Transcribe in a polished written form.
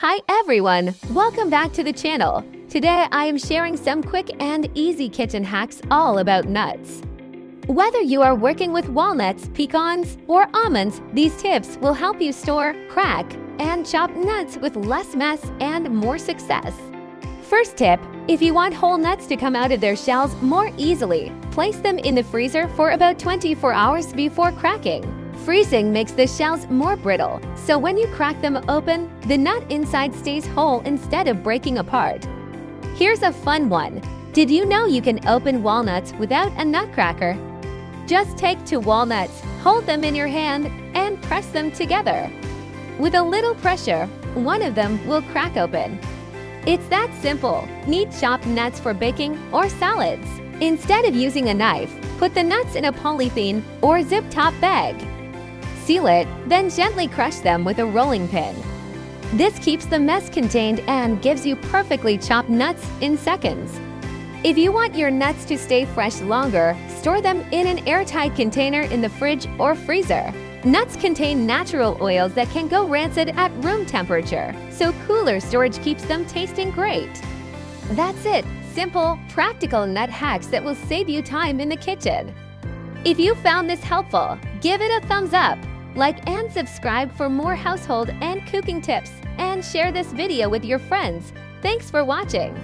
Hi everyone! Welcome back to the channel. Today I am sharing some quick and easy kitchen hacks all about nuts. Whether you are working with walnuts, pecans, or almonds, these tips will help you store, crack, and chop nuts with less mess and more success. First tip, if you want whole nuts to come out of their shells more easily, place them in the freezer for about 24 hours before cracking. Freezing makes the shells more brittle, so when you crack them open, the nut inside stays whole instead of breaking apart. Here's a fun one. Did you know you can open walnuts without a nutcracker? Just take 2 walnuts, hold them in your hand, and press them together. With a little pressure, one of them will crack open. It's that simple. Need chopped nuts for baking or salads. Instead of using a knife, put the nuts in a polythene or zip-top bag. Seal it, then gently crush them with a rolling pin. This keeps the mess contained and gives you perfectly chopped nuts in seconds. If you want your nuts to stay fresh longer, store them in an airtight container in the fridge or freezer. Nuts contain natural oils that can go rancid at room temperature, so cooler storage keeps them tasting great. That's it! Simple, practical nut hacks that will save you time in the kitchen. If you found this helpful, give it a thumbs up. Like and subscribe for more household and cooking tips, and share this video with your friends. Thanks for watching.